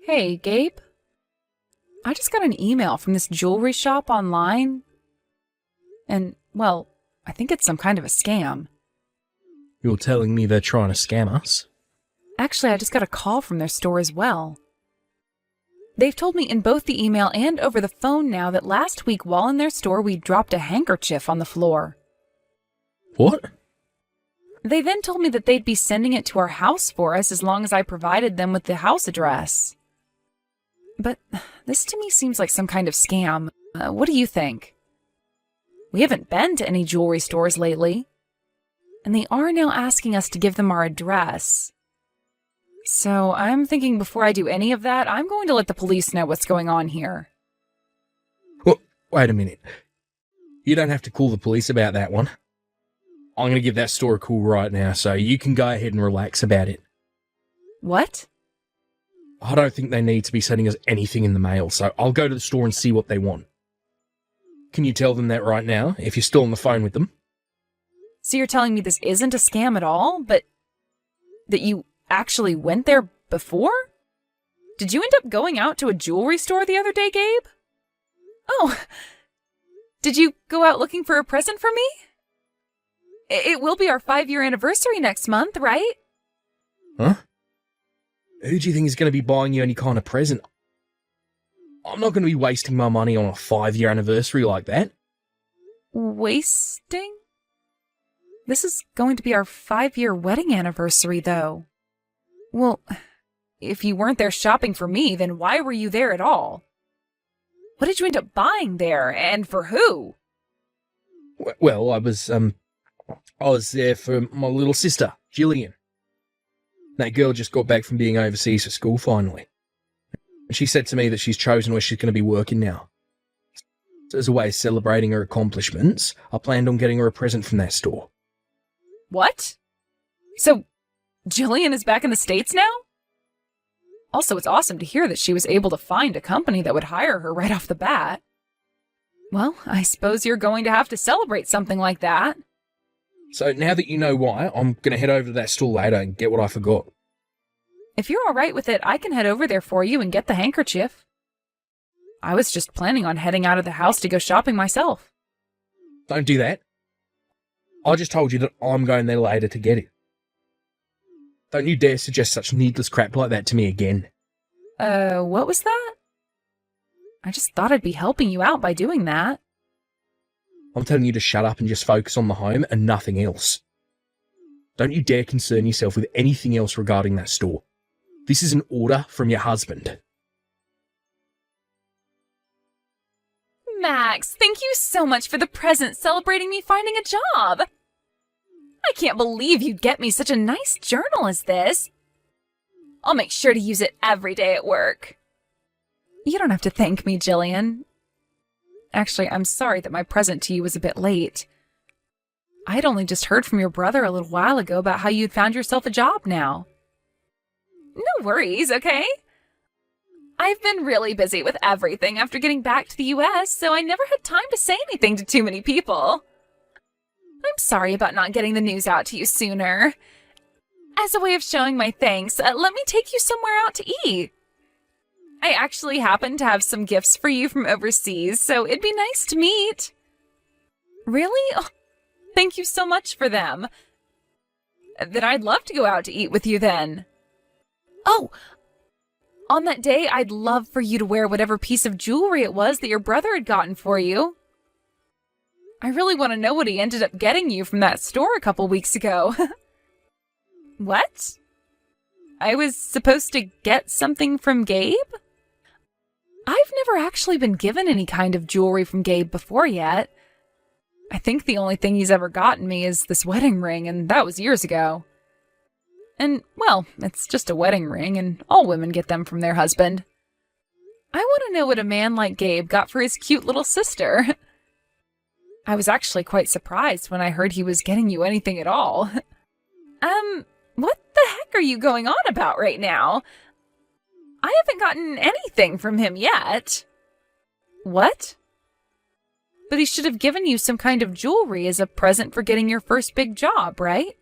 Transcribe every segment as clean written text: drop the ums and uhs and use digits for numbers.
Hey, Gabe. I just got an email from this jewelry shop online. And, well, I think it's some kind of a scam. You're telling me they're trying to scam us? Actually, I just got a call from their store as well. They've told me in both the email and over the phone now that last week while in their store we dropped a handkerchief on the floor. What? They then told me that they'd be sending it to our house for us as long as I provided them with the house address. But this to me seems like some kind of scam. What do you think? We haven't been to any jewelry stores lately, and they are now asking us to give them our address. So I'm thinking before I do any of that, I'm going to let the police know what's going on here. Well, wait a minute. You don't have to call the police about that one. I'm going to give that store a call right now, so you can go ahead and relax about it. What? I don't think they need to be sending us anything in the mail, so I'll go to the store and see what they want. Can you tell them that right now, if you're still on the phone with them? So you're telling me this isn't a scam at all, but that you actually went there before? Did you end up going out to a jewelry store the other day, Gabe? Oh, did you go out looking for a present for me? It will be our 5-year anniversary next month, right? Huh? Who do you think is going to be buying you any kind of present? I'm not going to be wasting my money on a 5-year anniversary like that. Wasting? This is going to be our 5-year wedding anniversary, though. Well, if you weren't there shopping for me, then why were you there at all? What did you end up buying there, and for who? Well, I was there for my little sister, Jillian. That girl just got back from being overseas for school finally. And she said to me that she's chosen where she's going to be working now. So as a way of celebrating her accomplishments, I planned on getting her a present from that store. What? So, Jillian is back in the States now? Also, it's awesome to hear that she was able to find a company that would hire her right off the bat. Well, I suppose you're going to have to celebrate something like that. So now that you know why, I'm going to head over to that store later and get what I forgot. If you're all right with it, I can head over there for you and get the handkerchief. I was just planning on heading out of the house to go shopping myself. Don't do that. I just told you that I'm going there later to get it. Don't you dare suggest such needless crap like that to me again. What was that? I just thought I'd be helping you out by doing that. I'm telling you to shut up and just focus on the home and nothing else. Don't you dare concern yourself with anything else regarding that store. This is an order from your husband. Max, thank you so much for the present celebrating me finding a job. I can't believe you'd get me such a nice journal as this. I'll make sure to use it every day at work. You don't have to thank me, Jillian. Actually, I'm sorry that my present to you was a bit late. I had only just heard from your brother a little while ago about how you'd found yourself a job now. No worries, okay? I've been really busy with everything after getting back to the US, so I never had time to say anything to too many people. I'm sorry about not getting the news out to you sooner. As a way of showing my thanks, let me take you somewhere out to eat. I actually happen to have some gifts for you from overseas, so it'd be nice to meet. Really? Oh, thank you so much for them. Then I'd love to go out to eat with you then. Oh, on that day, I'd love for you to wear whatever piece of jewelry it was that your brother had gotten for you. I really want to know what he ended up getting you from that store a couple weeks ago. What? I was supposed to get something from Gabe? I've never actually been given any kind of jewelry from Gabe before yet. I think the only thing he's ever gotten me is this wedding ring, and that was years ago. And, well, it's just a wedding ring, and all women get them from their husband. I want to know what a man like Gabe got for his cute little sister. I was actually quite surprised when I heard he was getting you anything at all. What the heck are you going on about right now? I haven't gotten anything from him yet. What? But he should have given you some kind of jewelry as a present for getting your first big job, right?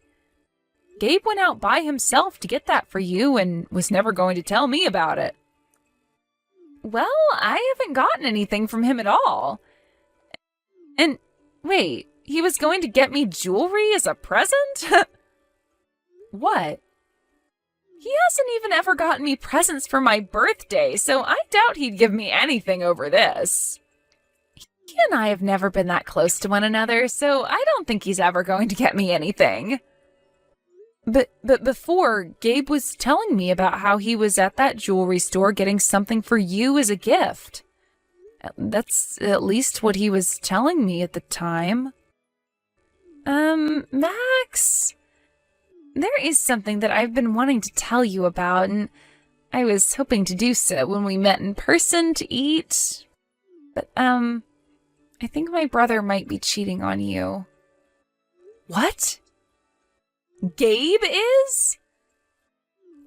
Gabe went out by himself to get that for you and was never going to tell me about it. Well, I haven't gotten anything from him at all. And wait, he was going to get me jewelry as a present? What? He hasn't even ever gotten me presents for my birthday, so I doubt he'd give me anything over this. He and I have never been that close to one another, so I don't think he's ever going to get me anything. But before, Gabe was telling me about how he was at that jewelry store getting something for you as a gift. That's at least what he was telling me at the time. Max, there is something that I've been wanting to tell you about, and I was hoping to do so when we met in person to eat. But, I think my brother might be cheating on you. What? Gabe is?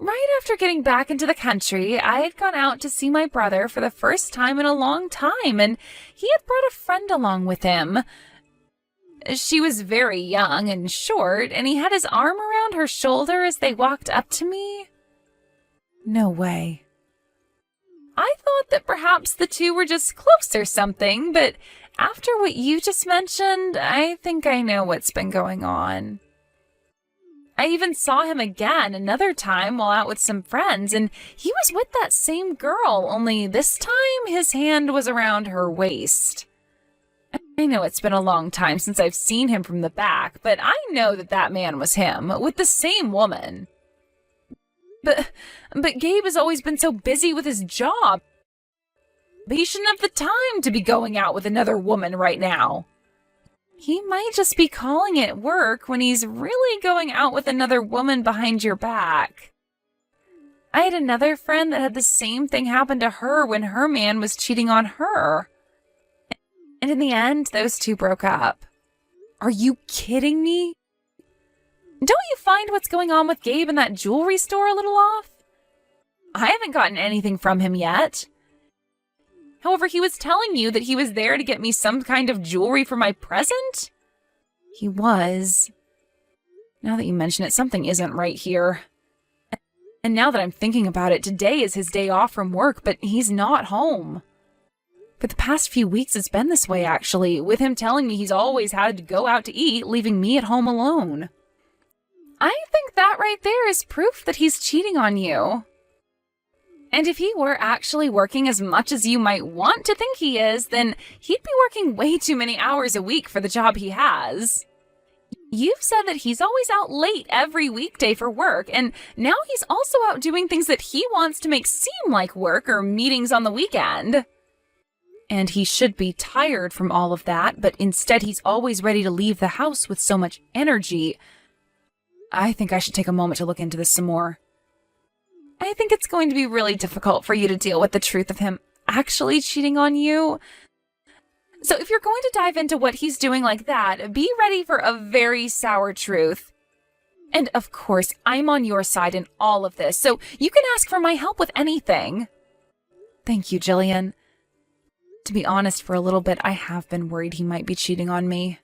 Right after getting back into the country, I had gone out to see my brother for the first time in a long time, and he had brought a friend along with him. She was very young and short, and he had his arm around her shoulder as they walked up to me. No way. I thought that perhaps the two were just close or something, but after what you just mentioned, I think I know what's been going on. I even saw him again another time while out with some friends, and he was with that same girl, only this time his hand was around her waist. I know it's been a long time since I've seen him from the back, but I know that man was him, with the same woman. But Gabe has always been so busy with his job. He shouldn't have the time to be going out with another woman right now. He might just be calling it work when he's really going out with another woman behind your back. I had another friend that had the same thing happen to her when her man was cheating on her. And in the end, those two broke up. Are you kidding me? Don't you find what's going on with Gabe in that jewelry store a little off? I haven't gotten anything from him yet. However, he was telling you that he was there to get me some kind of jewelry for my present? He was. Now that you mention it, something isn't right here. And now that I'm thinking about it, today is his day off from work, but he's not home. For the past few weeks, it's been this way, actually, with him telling me he's always had to go out to eat, leaving me at home alone. I think that right there is proof that he's cheating on you. And if he were actually working as much as you might want to think he is, then he'd be working way too many hours a week for the job he has. You've said that he's always out late every weekday for work, and now he's also out doing things that he wants to make seem like work or meetings on the weekend. And he should be tired from all of that, but instead he's always ready to leave the house with so much energy. I think I should take a moment to look into this some more. I think it's going to be really difficult for you to deal with the truth of him actually cheating on you. So if you're going to dive into what he's doing like that, be ready for a very sour truth. And of course, I'm on your side in all of this, so you can ask for my help with anything. Thank you, Jillian. To be honest, for a little bit, I have been worried he might be cheating on me.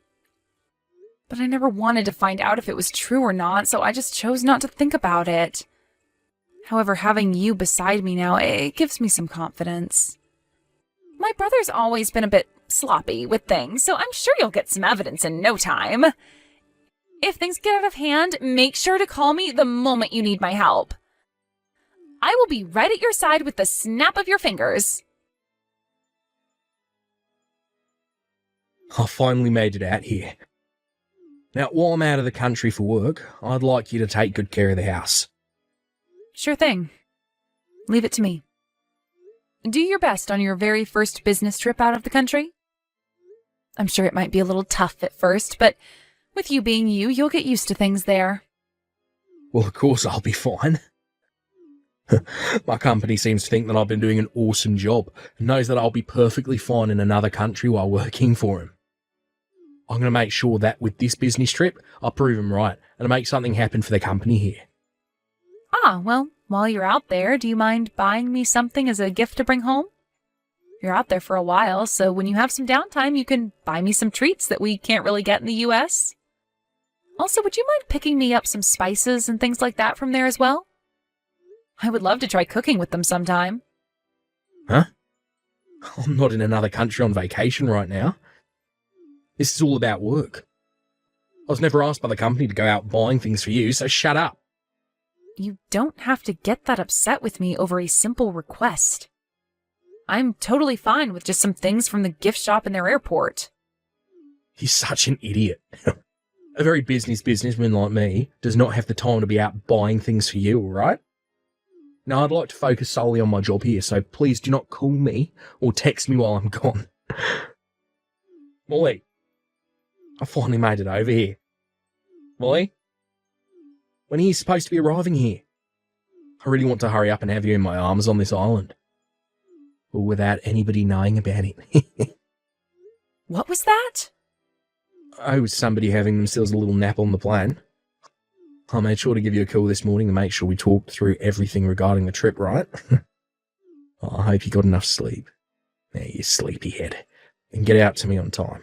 But I never wanted to find out if it was true or not, so I just chose not to think about it. However, having you beside me now, it gives me some confidence. My brother's always been a bit sloppy with things, so I'm sure you'll get some evidence in no time. If things get out of hand, make sure to call me the moment you need my help. I will be right at your side with the snap of your fingers. I finally made it out here. Now, while I'm out of the country for work, I'd like you to take good care of the house. Sure thing. Leave it to me. Do your best on your very first business trip out of the country. I'm sure it might be a little tough at first, but with you being you, you'll get used to things there. Well, of course I'll be fine. My company seems to think that I've been doing an awesome job and knows that I'll be perfectly fine in another country while working for him. I'm going to make sure that with this business trip, I'll prove him right and make something happen for the company here. Ah, well, while you're out there, do you mind buying me something as a gift to bring home? You're out there for a while, so when you have some downtime, you can buy me some treats that we can't really get in the US. Also, would you mind picking me up some spices and things like that from there as well? I would love to try cooking with them sometime. Huh? I'm not in another country on vacation right now. This is all about work. I was never asked by the company to go out buying things for you, so shut up. You don't have to get that upset with me over a simple request. I'm totally fine with just some things from the gift shop in their airport. You're such an idiot. A very businessman like me does not have the time to be out buying things for you, all right? Now, I'd like to focus solely on my job here, so please do not call me or text me while I'm gone. Molly, I finally made it over here. Molly, when are you supposed to be arriving here? I really want to hurry up and have you in my arms on this island. Or without anybody knowing about it. What was that? Oh, somebody having themselves a little nap on the plane. I made sure to give you a call this morning to make sure we talked through everything regarding the trip, right? I hope you got enough sleep. There, you sleepyhead. And get out to me on time.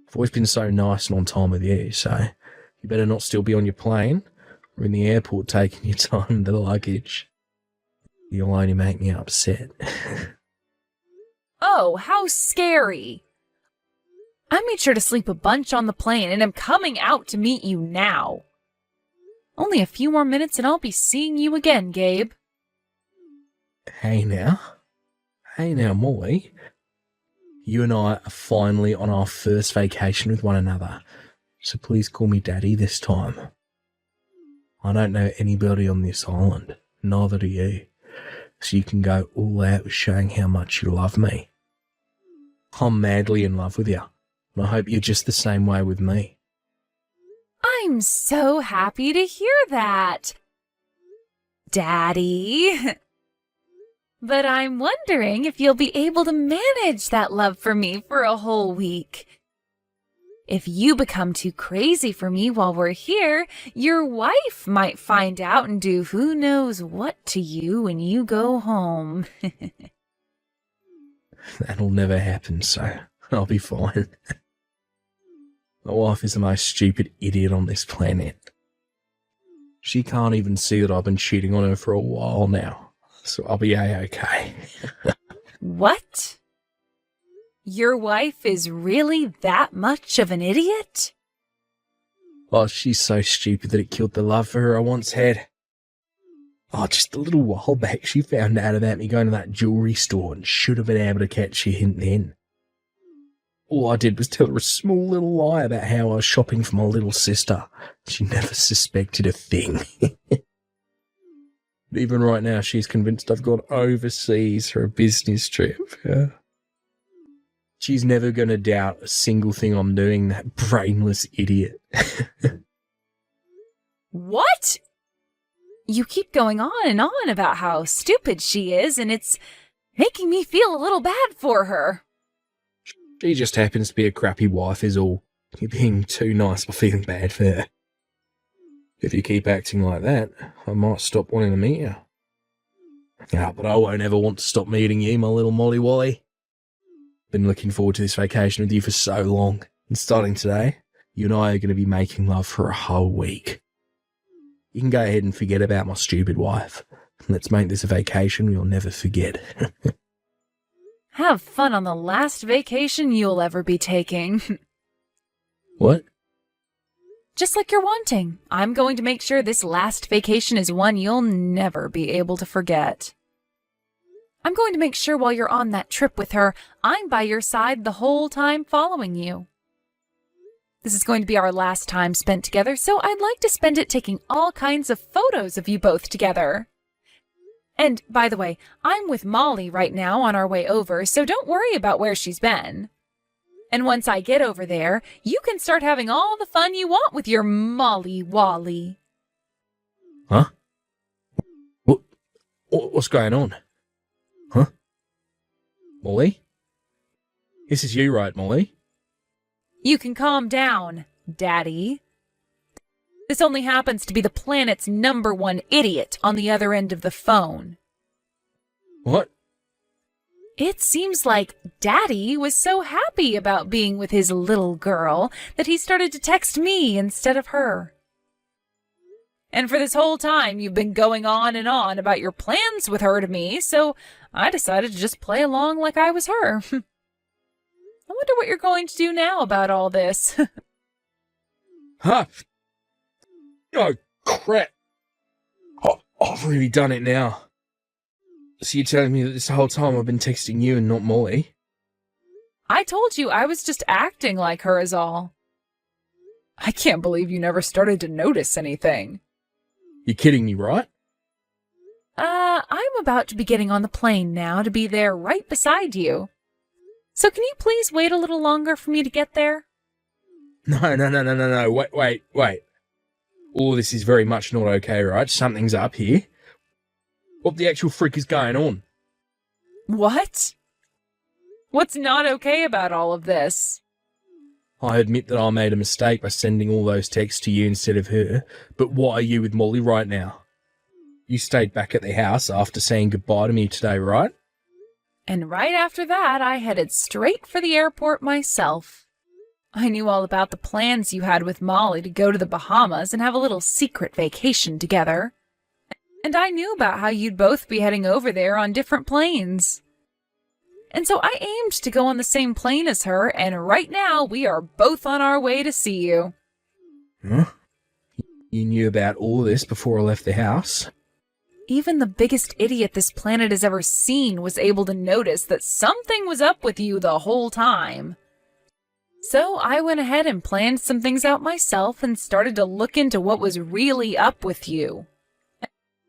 I've always been so nice and on time with you, so you better not still be on your plane or in the airport taking your time with the luggage. You'll only make me upset. Oh, how scary. I made sure to sleep a bunch on the plane and am coming out to meet you now. Only a few more minutes and I'll be seeing you again, Gabe. Hey now, Molly. You and I are finally on our first vacation with one another, so please call me Daddy this time. I don't know anybody on this island, neither do you, so you can go all out with showing how much you love me. I'm madly in love with you, and I hope you're just the same way with me. I'm so happy to hear that, Daddy. But I'm wondering if you'll be able to manage that love for me for a whole week. If you become too crazy for me while we're here, your wife might find out and do who knows what to you when you go home. That'll never happen, so I'll be fine. My wife is the most stupid idiot on this planet. She can't even see that I've been cheating on her for a while now, so I'll be A-okay. What? Your wife is really that much of an idiot? Oh, she's so stupid that it killed the love for her I once had. Oh, just a little while back, she found out about me going to that jewellery store and should have been able to catch a hint then. All I did was tell her a small little lie about how I was shopping for my little sister. She never suspected a thing. Even right now, she's convinced I've gone overseas for a business trip. She's never going to doubt a single thing I'm doing, that brainless idiot. What? You keep going on and on about how stupid she is, and it's making me feel a little bad for her. She just happens to be a crappy wife is all. You're being too nice by feeling bad for her. If you keep acting like that, I might stop wanting to meet you. Ah, but I won't ever want to stop meeting you, my little Molly Wally. Been looking forward to this vacation with you for so long, and starting today, you and I are going to be making love for a whole week. You can go ahead and forget about my stupid wife. Let's make this a vacation we'll never forget. Have fun on the last vacation you'll ever be taking. What? Just like you're wanting. I'm going to make sure this last vacation is one you'll never be able to forget. I'm going to make sure while you're on that trip with her, I'm by your side the whole time following you. This is going to be our last time spent together, so I'd like to spend it taking all kinds of photos of you both together. And, by the way, I'm with Molly right now on our way over, so don't worry about where she's been. And once I get over there, you can start having all the fun you want with your Molly Wally. Huh? What's going on? Huh? Molly? This is you, right, Molly? You can calm down, Daddy. This only happens to be the planet's #1 idiot on the other end of the phone. What? It seems like Daddy was so happy about being with his little girl that he started to text me instead of her. And for this whole time, you've been going on and on about your plans with her to me, so I decided to just play along like I was her. I wonder what you're going to do now about all this. Huh? Oh, crap. I've really done it now. So you're telling me that this whole time I've been texting you and not Molly? I told you I was just acting like her is all. I can't believe you never started to notice anything. You're kidding me, right? I'm about to be getting on the plane now to be there right beside you. So can you please wait a little longer for me to get there? No. Wait. All this is very much not okay, right? Something's up here. What the actual frick is going on? What? What's not okay about all of this? I admit that I made a mistake by sending all those texts to you instead of her, but why are you with Molly right now? You stayed back at the house after saying goodbye to me today, right? And right after that, I headed straight for the airport myself. I knew all about the plans you had with Molly to go to the Bahamas and have a little secret vacation together. And I knew about how you'd both be heading over there on different planes. And so I aimed to go on the same plane as her, and right now we are both on our way to see you. Huh? You knew about all this before I left the house? Even the biggest idiot this planet has ever seen was able to notice that something was up with you the whole time. So I went ahead and planned some things out myself and started to look into what was really up with you.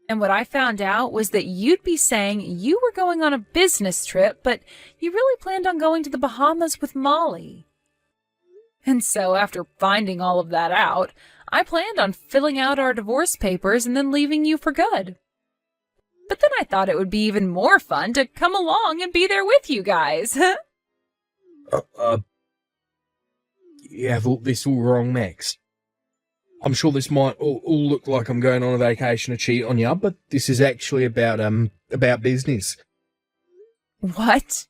And what I found out was that you'd be saying you were going on a business trip, but you really planned on going to the Bahamas with Molly. And so after finding all of that out, I planned on filling out our divorce papers and then leaving you for good. But then I thought it would be even more fun to come along and be there with you guys. You have this all wrong, Max. I'm sure this might all look like I'm going on a vacation to cheat on you, but this is actually about business. What?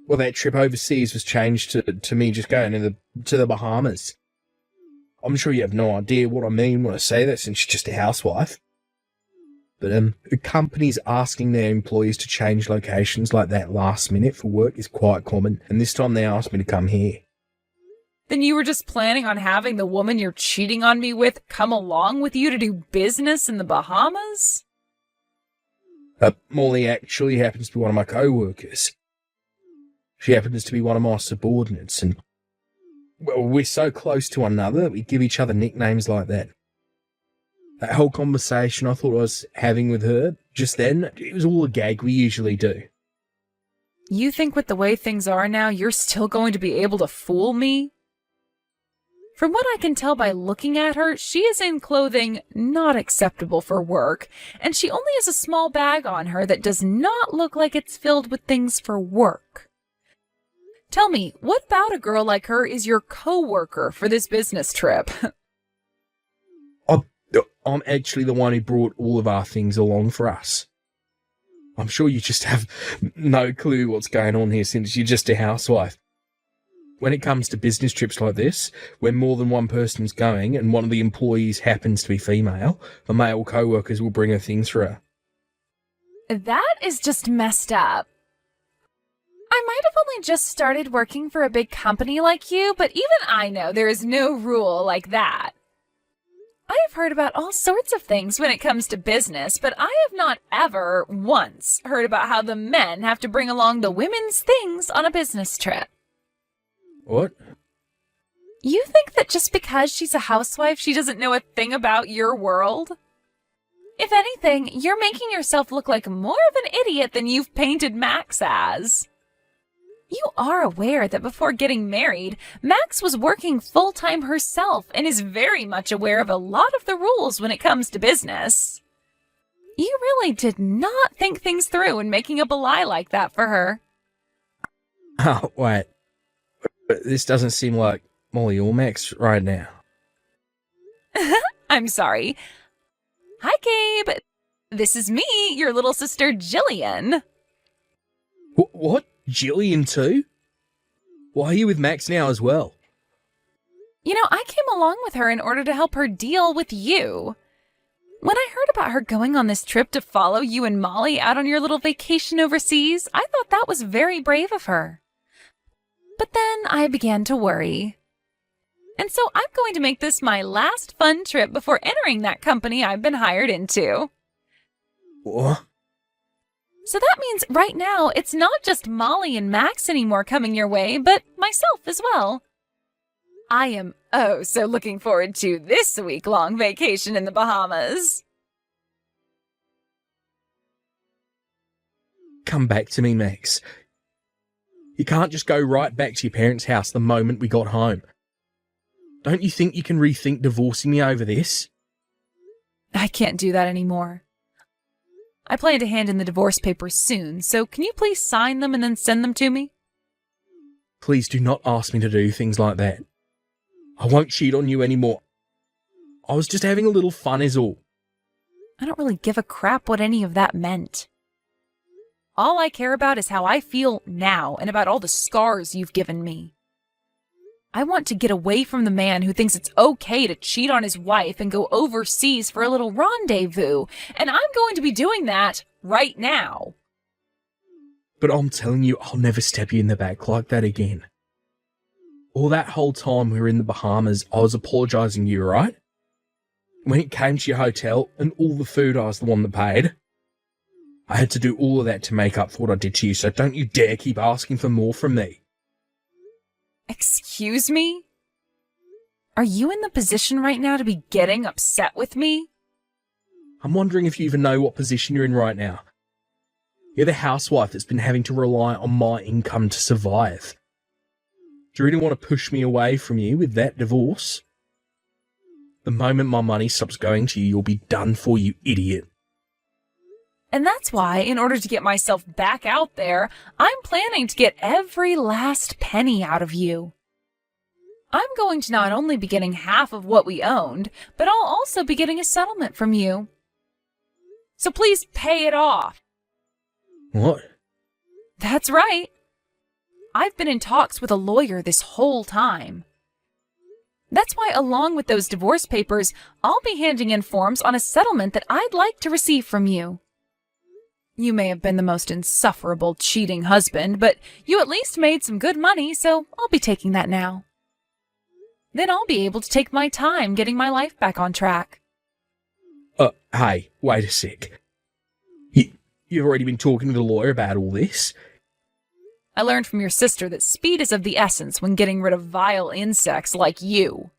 Well, that trip overseas was changed to me just going to the Bahamas. I'm sure you have no idea what I mean when I say that, since you're just a housewife. But companies asking their employees to change locations like that last minute for work is quite common, and this time they asked me to come here. Then you were just planning on having the woman you're cheating on me with come along with you to do business in the Bahamas? Molly actually happens to be one of my co-workers. She happens to be one of my subordinates, and well, we're so close to one another that we give each other nicknames like that. That whole conversation I thought I was having with her just then, it was all a gag we usually do. You think with the way things are now, you're still going to be able to fool me? From what I can tell by looking at her, she is in clothing not acceptable for work, and she only has a small bag on her that does not look like it's filled with things for work. Tell me, what about a girl like her is your co-worker for this business trip? I'm actually the one who brought all of our things along for us. I'm sure you just have no clue what's going on here since you're just a housewife. When it comes to business trips like this, when more than one person's going and one of the employees happens to be female, the male co-workers will bring her things for her. That is just messed up. I might have only just started working for a big company like you, but even I know there is no rule like that. I have heard about all sorts of things when it comes to business, but I have not ever once heard about how the men have to bring along the women's things on a business trip. What? You think that just because she's a housewife, she doesn't know a thing about your world? If anything, you're making yourself look like more of an idiot than you've painted Max as. You are aware that before getting married, Max was working full-time herself and is very much aware of a lot of the rules when it comes to business. You really did not think things through in making up a lie like that for her. Oh, wait. But this doesn't seem like Molly or Max right now. I'm sorry. Hi, Gabe. This is me, your little sister, Jillian. What? Jillian too? Why are you with Max now as well? You know, I came along with her in order to help her deal with you. When I heard about her going on this trip to follow you and Molly out on your little vacation overseas, I thought that was very brave of her. But then I began to worry. And so I'm going to make this my last fun trip before entering that company I've been hired into. What? So that means right now it's not just Molly and Max anymore coming your way, but myself as well. I am so looking forward to this week-long vacation in the Bahamas. Come back to me, Max. You can't just go right back to your parents' house the moment we got home. Don't you think you can rethink divorcing me over this? I can't do that anymore. I plan to hand in the divorce papers soon, so can you please sign them and then send them to me? Please do not ask me to do things like that. I won't cheat on you anymore. I was just having a little fun is all. I don't really give a crap what any of that meant. All I care about is how I feel now and about all the scars you've given me. I want to get away from the man who thinks it's okay to cheat on his wife and go overseas for a little rendezvous, and I'm going to be doing that right now. But I'm telling you, I'll never stab you in the back like that again. All that whole time we were in the Bahamas, I was apologising to you, right? When it came to your hotel and all the food, I was the one that paid. I had to do all of that to make up for what I did to you, so don't you dare keep asking for more from me. Excuse me? Are you in the position right now to be getting upset with me? I'm wondering if you even know what position you're in right now. You're the housewife that's been having to rely on my income to survive. Do you really want to push me away from you with that divorce? The moment my money stops going to you, you'll be done for, you idiot. And that's why, in order to get myself back out there, I'm planning to get every last penny out of you. I'm going to not only be getting half of what we owned, but I'll also be getting a settlement from you. So please pay it off. What? That's right. I've been in talks with a lawyer this whole time. That's why, along with those divorce papers, I'll be handing in forms on a settlement that I'd like to receive from you. You may have been the most insufferable, cheating husband, but you at least made some good money, so I'll be taking that now. Then I'll be able to take my time getting my life back on track. Hey, wait a sec. You've already been talking to the lawyer about all this? I learned from your sister that speed is of the essence when getting rid of vile insects like you.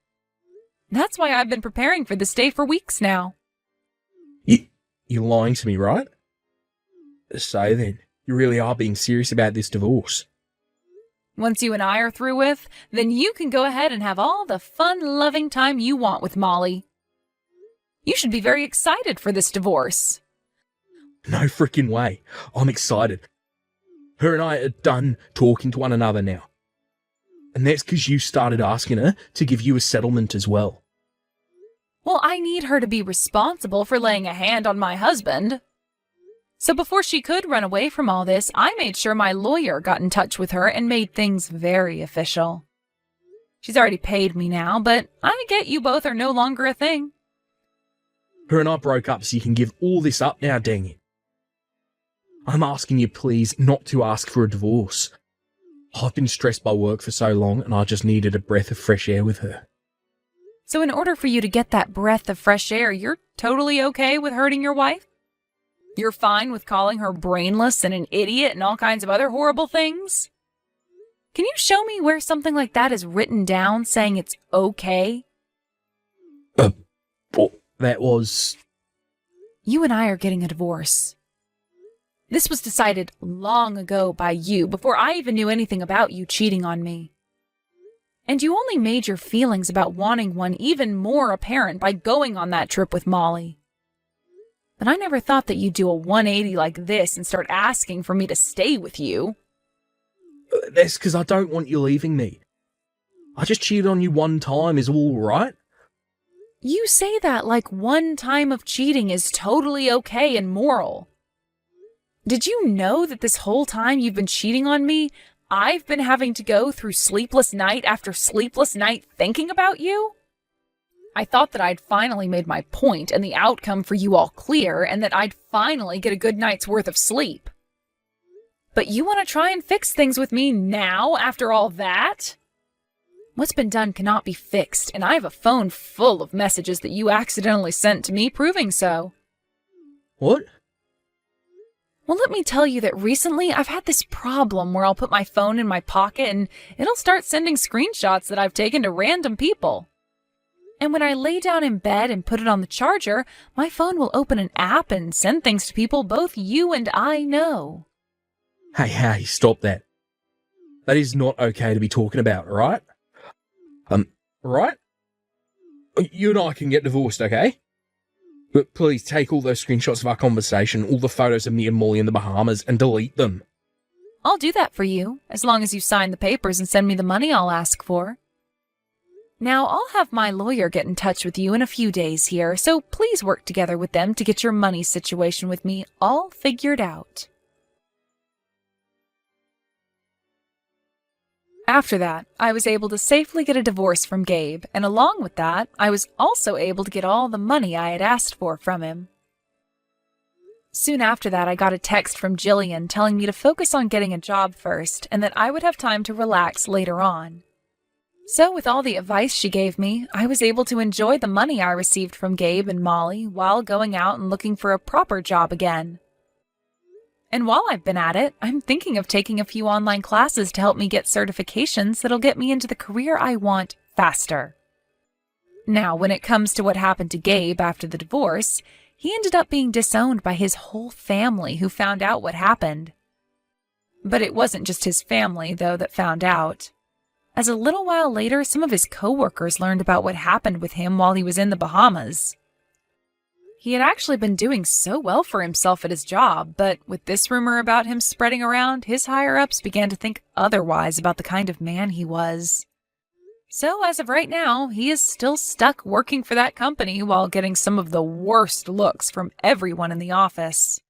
That's why I've been preparing for this day for weeks now. You're lying to me, right? So then, you really are being serious about this divorce. Once you and I are through with, then you can go ahead and have all the fun, loving time you want with Molly. You should be very excited for this divorce. No frickin' way. I'm excited. Her and I are done talking to one another now. And that's because you started asking her to give you a settlement as well. Well, I need her to be responsible for laying a hand on my husband. So before she could run away from all this, I made sure my lawyer got in touch with her and made things very official. She's already paid me now, but I get you both are no longer a thing. Her and I broke up so you can give all this up now, dang it. I'm asking you please not to ask for a divorce. I've been stressed by work for so long and I just needed a breath of fresh air with her. So in order for you to get that breath of fresh air, you're totally okay with hurting your wife? You're fine with calling her brainless and an idiot and all kinds of other horrible things? Can you show me where something like that is written down saying it's okay? That was... You and I are getting a divorce. This was decided long ago by you, before I even knew anything about you cheating on me. And you only made your feelings about wanting one even more apparent by going on that trip with Molly. But I never thought that you'd do a 180 like this and start asking for me to stay with you. That's because I don't want you leaving me. I just cheated on you one time is all right. You say that like one time of cheating is totally okay and moral. Did you know that this whole time you've been cheating on me, I've been having to go through sleepless night after sleepless night thinking about you? I thought that I'd finally made my point and the outcome for you all clear, and that I'd finally get a good night's worth of sleep. But you want to try and fix things with me now, after all that? What's been done cannot be fixed, and I have a phone full of messages that you accidentally sent to me proving so. What? Well, let me tell you that recently I've had this problem where I'll put my phone in my pocket and it'll start sending screenshots that I've taken to random people. And when I lay down in bed and put it on the charger, my phone will open an app and send things to people both you and I know. Hey, stop that. That is not okay to be talking about, right? Right? You and I can get divorced, okay? But please take all those screenshots of our conversation, all the photos of me and Molly in the Bahamas, and delete them. I'll do that for you, as long as you sign the papers and send me the money I'll ask for. Now, I'll have my lawyer get in touch with you in a few days here, so please work together with them to get your money situation with me all figured out. After that, I was able to safely get a divorce from Gabe, and along with that, I was also able to get all the money I had asked for from him. Soon after that, I got a text from Jillian telling me to focus on getting a job first, and that I would have time to relax later on. So with all the advice she gave me, I was able to enjoy the money I received from Gabe and Molly while going out and looking for a proper job again. And while I've been at it, I'm thinking of taking a few online classes to help me get certifications that'll get me into the career I want faster. Now, when it comes to what happened to Gabe after the divorce, he ended up being disowned by his whole family who found out what happened. But it wasn't just his family, though, that found out. As a little while later, some of his coworkers learned about what happened with him while he was in the Bahamas. He had actually been doing so well for himself at his job, but with this rumor about him spreading around, his higher-ups began to think otherwise about the kind of man he was. So as of right now, he is still stuck working for that company while getting some of the worst looks from everyone in the office.